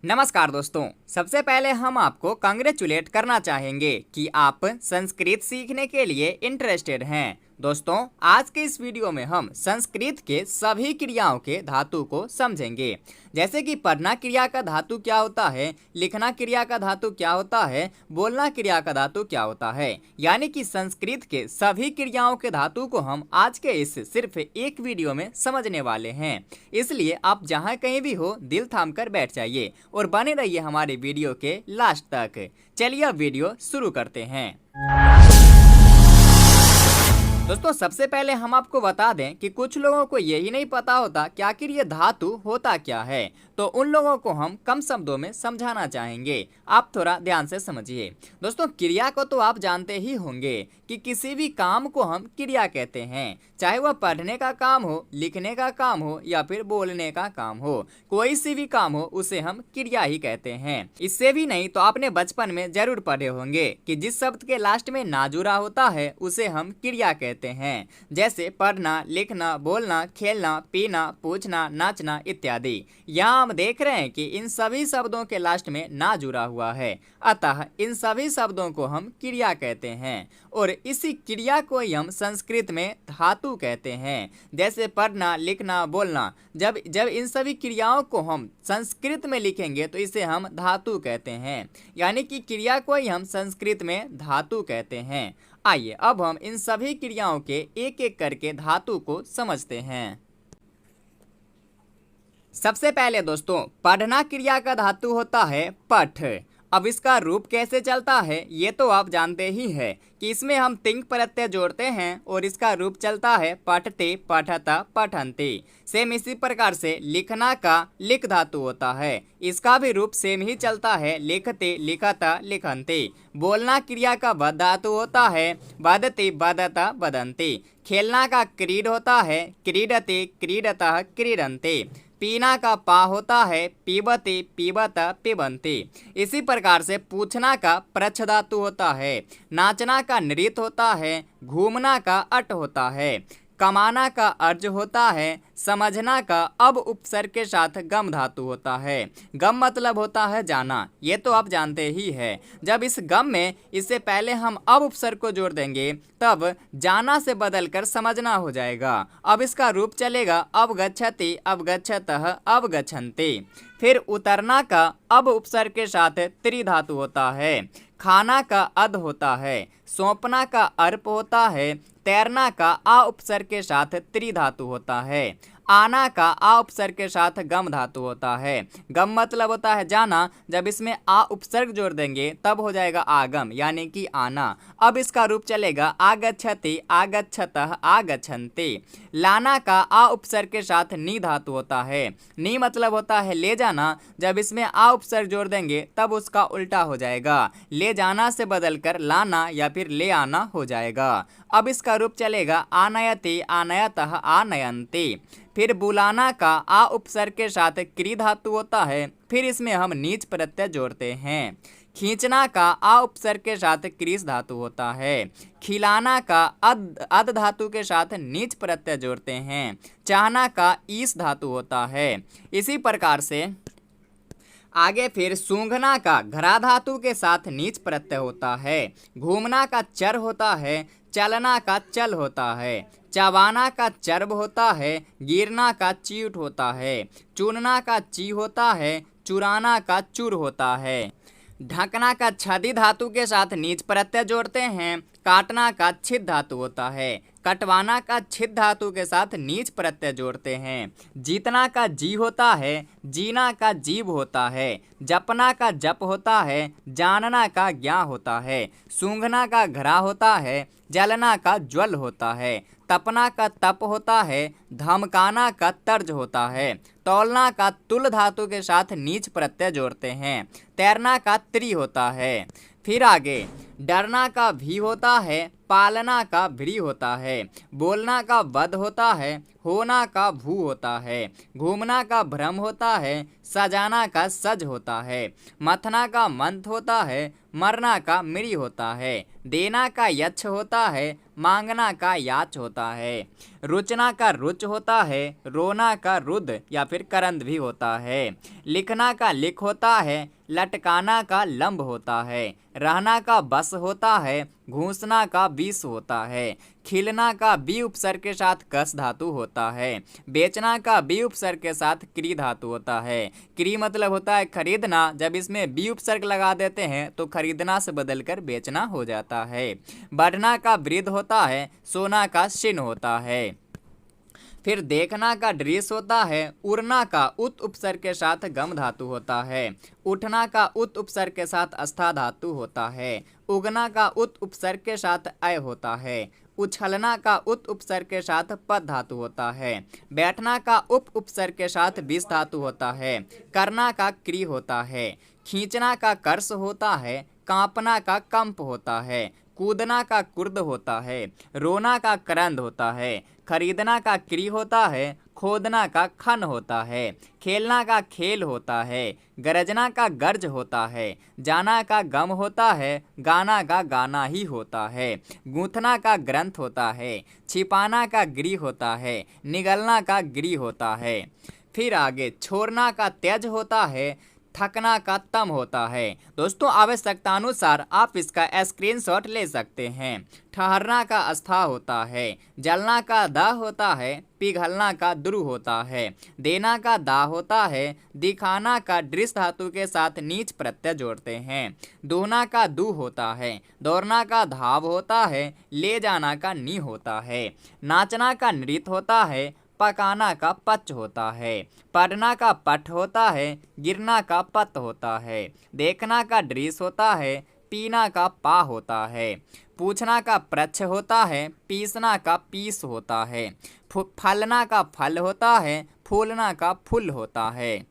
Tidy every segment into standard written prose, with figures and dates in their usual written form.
नमस्कार दोस्तों, सबसे पहले हम आपको कांग्रेचुलेट करना चाहेंगे कि आप संस्कृत सीखने के लिए इंटरेस्टेड हैं। दोस्तों, आज के इस वीडियो में हम संस्कृत के सभी क्रियाओं के धातु को समझेंगे, जैसे कि पढ़ना क्रिया का धातु क्या होता है, लिखना क्रिया का धातु क्या होता है, बोलना क्रिया का धातु क्या होता है। यानी कि संस्कृत के सभी क्रियाओं के धातु को हम आज के इस सिर्फ एक वीडियो में समझने वाले हैं। इसलिए आप जहाँ कहीं भी हो, दिल थाम कर बैठ जाइए और बने रहिए हमारे वीडियो के लास्ट तक। चलिए अब वीडियो शुरू करते हैं। दोस्तों, सबसे पहले हम आपको बता दें कि कुछ लोगों को यही नहीं पता होता कि आखिर ये धातु होता क्या है, तो उन लोगों को हम कम शब्दों में समझाना चाहेंगे। आप थोड़ा ध्यान से समझिए। दोस्तों, क्रिया को तो आप जानते ही होंगे कि किसी भी काम को हम क्रिया कहते हैं, चाहे वह पढ़ने का काम हो, लिखने का काम हो या फिर बोलने का काम हो। कोई सी भी काम हो उसे हम क्रिया ही कहते हैं। इससे भी नहीं तो आपने बचपन में जरूर पढ़े होंगे कि जिस शब्द के लास्ट में ना जुड़ा होता है उसे हम क्रिया कहते हैं, जैसे पढ़ना, लिखना, बोलना, खेलना, पीना, पूछना, नाचना इत्यादि। यहाँ हम देख रहे हैं कि इन सभी शब्दों के लास्ट में ना जुड़ा हुआ है, अतः इन सभी शब्दों को हम क्रिया कहते हैं और इसी क्रिया को ही हम संस्कृत में धातु कहते हैं। जैसे पढ़ना, लिखना, बोलना, जब इन सभी क्रियाओं को हम संस्कृत में लिखेंगे तो इसे हम धातु कहते हैं। यानी कि क्रिया को ही हम संस्कृत में धातु कहते हैं। आइए अब हम इन सभी क्रियाओं के एक एक करके धातु को समझते हैं। सबसे पहले दोस्तों, पढ़ना क्रिया का धातु होता है पठ। अब इसका रूप कैसे चलता है ये तो आप जानते ही हैं कि इसमें हम तिंग प्रत्यय जोड़ते हैं और इसका रूप चलता है पठते, पठता, पठन्ते। सेम इसी प्रकार से लिखना का लिख धातु होता है, इसका भी रूप सेम ही चलता है, लिखते, लिखता, लिखन्ते। बोलना क्रिया का बद धातु होता है, बदते, बदता, बदन्ते। खेलना का क्रीड होता है, क्रीडते, क्रीडतः, क्रीडन्ते। पीना का पा होता है, पीबते, पीबत, पिबन्ते। इसी प्रकार से पूछना का प्रच्छ धातु होता है, नाचना का नृत्य होता है, घूमना का अट होता है, कमाना का अर्ज होता है, समझना का अब उपसर्ग के साथ गम धातु होता है। गम मतलब होता है जाना, ये तो आप जानते ही है। जब इस गम में इससे पहले हम अब उपसर्ग को जोड़ देंगे तब जाना से बदलकर समझना हो जाएगा। अब इसका रूप चलेगा अब गच्छति, अब गच्छतः, अब गच्छन्ते। फिर उतरना का अब उपसर्ग के साथ त्रि धातु होता है, खाना का अध होता है, सौंपना का अर्प होता है, तैरना का आ उपसर्ग के साथ त्रि धातु होता है, आना का आ उपसर्ग के साथ गम धातु होता है। गम मतलब होता है जाना, जब इसमें आ उपसर्ग जोड़ देंगे तब हो जाएगा आगम यानी कि आना। अब इसका रूप चलेगा आगच्छति, आगच्छतः, आगच्छन्ते। लाना का आ उपसर्ग के साथ नी धातु होता है, नी मतलब होता है ले जाना, जब इसमें आ उपसर्ग जोड़ देंगे तब उसका उल्टा हो जाएगा, ले जाना से बदलकर लाना या फिर ले आना हो जाएगा। अब इसका रूप चलेगा आनयति, आनयतः, आनयन्ते। फिर बुलाना का आ उपसर्ग के साथ क्री धातु होता है, फिर इसमें हम नीच प्रत्यय जोड़ते हैं। खींचना का आ उपसर्ग के साथ क्रीस धातु होता है, खिलाना का अद धातु के साथ नीच प्रत्यय जोड़ते हैं, चाहना का ईस धातु होता है। इसी प्रकार से आगे फिर सूंघना का घरा धातु के साथ नीच प्रत्यय होता है, घूमना का चर होता है, चलना का चल होता है, चबाना का चर्ब होता है, गिरना का चीट होता है, चुनना का ची होता है, चुराना का चुर होता है। ढकना का छदि धातु के साथ नीच प्रत्यय जोड़ते हैं, काटना का छिद धातु होता है, कटवाना का छिद धातु के साथ नीच प्रत्यय जोड़ते हैं। जीतना का जी होता है, जीना का जीव होता है, जपना का जप होता है, जानना का ज्ञा होता है, सूंघना का घरा होता है, जलना का ज्वल होता है, तपना का तप होता है, धमकाना का तर्ज होता है, तौलना का तुल धातु के साथ नीच प्रत्यय जोड़ते हैं, तैरना का त्रि होता है। फिर आगे डरना का भी होता है, पालना का भ्री होता है, बोलना का वध होता है, होना का भू होता है, घूमना का भ्रम होता है, सजाना का सज होता है, मथना का मंथ होता है, मरना का मृी होता है, देना का यक्ष होता है, मांगना का याच होता है, रुचना का रुच होता है, रोना का रुद या फिर करंद भी होता है, लिखना का लिख होता है, लटकाना का लंब होता है, रहना का बस होता है, घूसना का बीस होता है, खिलना का बी उपसर्ग के साथ कस धातु होता है, बेचना का बी उपसर्ग के साथ क्री धातु होता है। क्री मतलब होता है खरीदना, जब इसमें बी उपसर्ग लगा देते हैं तो खरीदना से बदलकर बेचना हो जाता है। बढ़ना का वृद्ध होता है, सोना का शिन होता है। फिर देखना का दृश्य होता है, उड़ना का उत उपसर्ग के साथ गम धातु होता है, उठना का उत उपसर्ग के साथ अस्था धातु होता है, उगना का उत उपसर्ग के साथ अय होता है, उछलना का उत उपसर्ग के साथ पद धातु होता है, बैठना का उप उपसर्ग के साथ विष धातु होता है, करना का क्री होता है, खींचना का कर्ष होता है, कांपना का कंप होता है, कूदना का कुर्द होता है, रोना का करंद होता है, खरीदना का क्री होता है, खोदना का खन होता है, खेलना का खेल होता है, गरजना का गर्ज होता है, जाना का गम होता है, गाना का गाना ही होता है, गूंथना का ग्रंथ होता है, छिपाना का गृह होता है, निगलना का गृह होता है। फिर आगे छोड़ना का त्यज होता है, थकना का तम होता है। दोस्तों आवश्यकतानुसार आप इसका स्क्रीनशॉट ले सकते हैं। ठहरना का अस्था होता है, जलना का दा होता है, पिघलना का द्रु होता है, देना का दा होता है, दिखाना का दृश्य धातु के साथ नीच प्रत्यय जोड़ते हैं, दोहना का दू होता है, दौड़ना का धाव होता है, ले जाना का नी होता है, नाचना का नृत्य होता है, पकाना का पच होता है, पढ़ना का पठ होता है, गिरना का पत होता है, देखना का दृश्य होता है, पीना का पा होता है, पूछना का प्रच्छ होता है, पीसना का पीस होता है, फलना का फल होता है, फूलना का फुल होता है।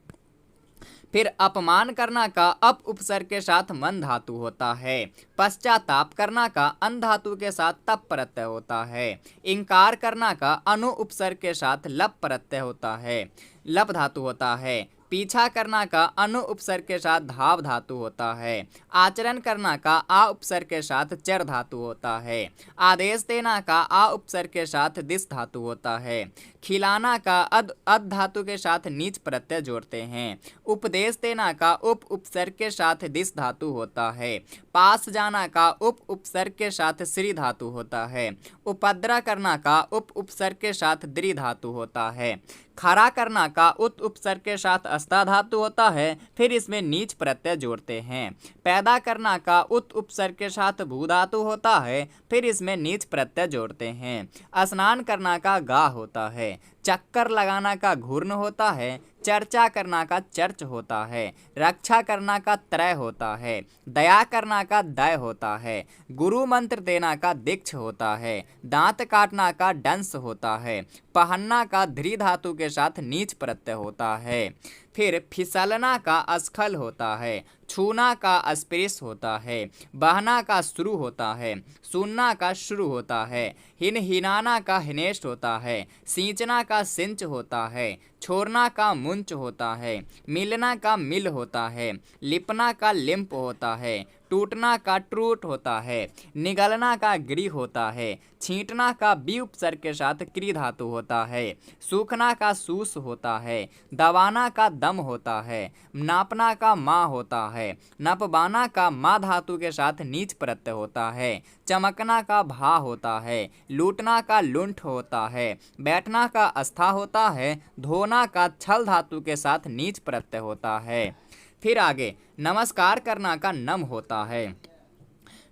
फिर अपमान करना का अप उपसर्ग के साथ मन धातु होता है, पश्चाताप करना का अन धातु के साथ तप प्रत्यय होता है, इंकार करना का अनु उपसर्ग के साथ लप प्रत्यय होता है, लप धातु होता है, पीछा करना का अनु उपसर्ग के साथ धाव धातु होता है, आचरण करना का आ उपसर्ग के साथ चर धातु होता है, आदेश देना का आ उपसर्ग के साथ दिस धातु होता है, खिलाना का अद धातु के साथ नीच प्रत्यय जोड़ते हैं, उपदेश देना का उप उपसर्ग के साथ दिस धातु होता है, पास जाना का उप उपसर्ग के साथ श्री धातु होता है, उपद्रव करना का उप उपसर्ग के साथ द्रि धातु होता है, खड़ा करना का उत उपसर्ग के साथ अस्था धातु होता है, फिर इसमें नीच प्रत्यय जोड़ते हैं, पैदा करना का उत उपसर्ग के साथ भू धातु होता है, फिर इसमें नीच प्रत्यय जोड़ते हैं, स्नान करना का गा होता है, चक्कर लगाना का घूर्ण होता है, चर्चा करना का चर्च होता है, रक्षा करना का त्रय होता है, दया करना का दय होता है, गुरु मंत्र देना का दीक्ष होता है, दांत काटना का डंस होता है, पहनना का ध्री धातु के साथ नीच प्रत्यय होता है, फिर फिसलना का अस्खल होता है, छूना का अस्पृश होता है, बहना का शुरू होता है, सुनना का शुरू होता है, हिनाना का हिनेष्ट होता है, सींचना का सिंच होता है, छोड़ना का मुंच होता है, मिलना का मिल होता है, लिपना का लिंप होता है, टूटना का टूट होता है, निगलना का गृह होता है, छींटना का बी उपसर्ग के साथ क्री धातु होता है, सूखना का सूस होता है, दबाना का दम होता है, नापना का मा होता है, नपबाना का मा धातु के साथ नीच प्रत्यय होता है, चमकना का भा होता है, लूटना का लुंठ होता है, बैठना का अस्था होता है, धोना का छल धातु के साथ नीच प्रत्यय होता है। फिर आगे नमस्कार करना का नम होता है,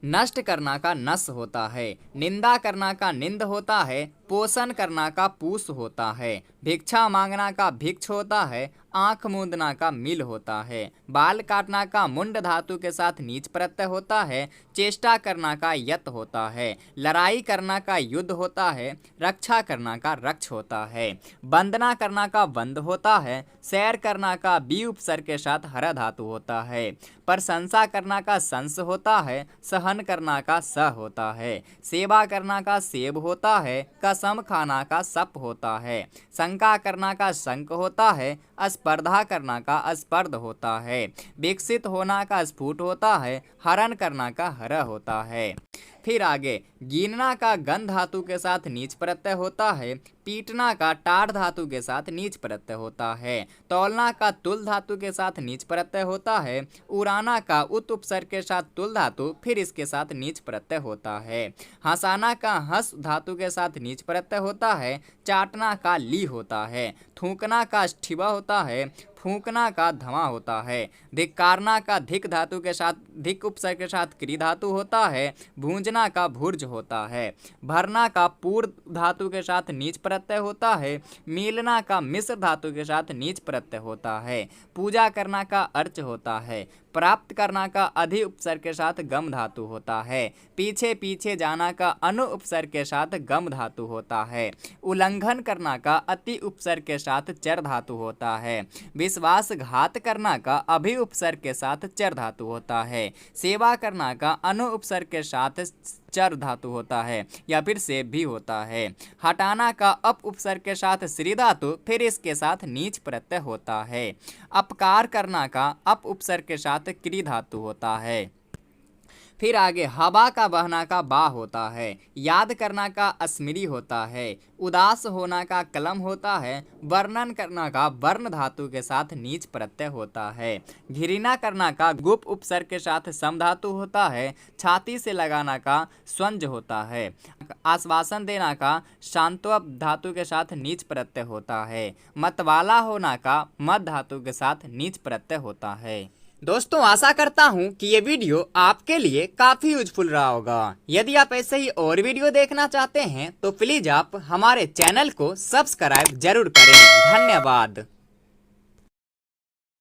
नष्ट करना का नस होता है, निंदा करना का निंद होता है, पोषण करना का पूष होता है, भिक्षा मांगना का भिक्ष होता है, आंख मूंदना का मिल होता है। बाल काटना का मुंड धातु के साथ नीच प्रत्यय होता है। चेष्टा करना का यत होता है। लड़ाई करना का युद्ध होता है। रक्षा करना का रक्ष होता है। वंदना करना का वंद होता है। सैर करना का बी उपसर्ग के साथ हर धातु होता है। प्रशंसा करना का संस होता है। सहन करना का स होता है। सेवा करना का सेब होता है। कसम खाना का सप होता है। शंका करना का शंक होता है। स्पर्धा करना का स्पर्ध होता है। विकसित होना का स्फुट होता है। हरण करना का हर होता है। फिर आगे गिनना का गन धातु के साथ नीच प्रत्यय होता है। पीटना का टाढ़ धातु के साथ नीच प्रत्यय होता है। तौलना का तुल धातु के साथ नीच प्रत्यय होता है। उड़ाना का उत उपसर्ग के साथ तुल धातु फिर इसके साथ नीच प्रत्यय होता है। हंसाना का हंस धातु के साथ नीच प्रत्यय होता है। चाटना का ली होता है। थूकना का ठिबा होता है। फूंकना का धमा होता है। धिक्कारना का धिक धातु के साथ धिक उपसर्ग के साथ क्री धातु होता है। भूंजना का भुर्ज होता है। भरना का पूर्व धातु के साथ नीच प्रत्यय होता है। मीलना का मिश्र धातु के साथ नीच प्रत्यय होता है। पूजा करना का अर्च होता है। प्राप्त करना का अधि उपसर्ग के साथ गम धातु होता है। पीछे पीछे जाना का अनु उपसर्ग के साथ गम धातु होता है। उल्लंघन करना का अति उपसर्ग के साथ चर धातु होता है। विश्वासघात करना का अभि उपसर्ग के साथ चर धातु होता है। सेवा करना का अनु उपसर्ग के साथ चर धातु होता है या फिर से भी होता है। हटाना का अप उपसर्ग के साथ श्री धातु फिर इसके साथ नीच प्रत्यय होता है। अपकार करना का अप उपसर्ग के साथ क्री धातु होता है। फिर आगे हवा का बहना का बा होता है। याद करना का अस्मृति होता है। उदास होना का कलम होता है। वर्णन करना का वर्ण धातु के साथ नीच प्रत्यय होता है। घृणा करना का गुप उपसर्ग के साथ सम धातु होता है। छाती से लगाना का स्वंज होता है। आश्वासन देना का शांत्व धातु के साथ नीच प्रत्यय होता है। मतवाला होना का मद धातु के साथ नीच प्रत्यय होता है। दोस्तों आशा करता हूँ कि ये वीडियो आपके लिए काफ़ी यूजफुल रहा होगा। यदि आप ऐसे ही और वीडियो देखना चाहते हैं तो प्लीज़ आप हमारे चैनल को सब्सक्राइब जरूर करें। धन्यवाद।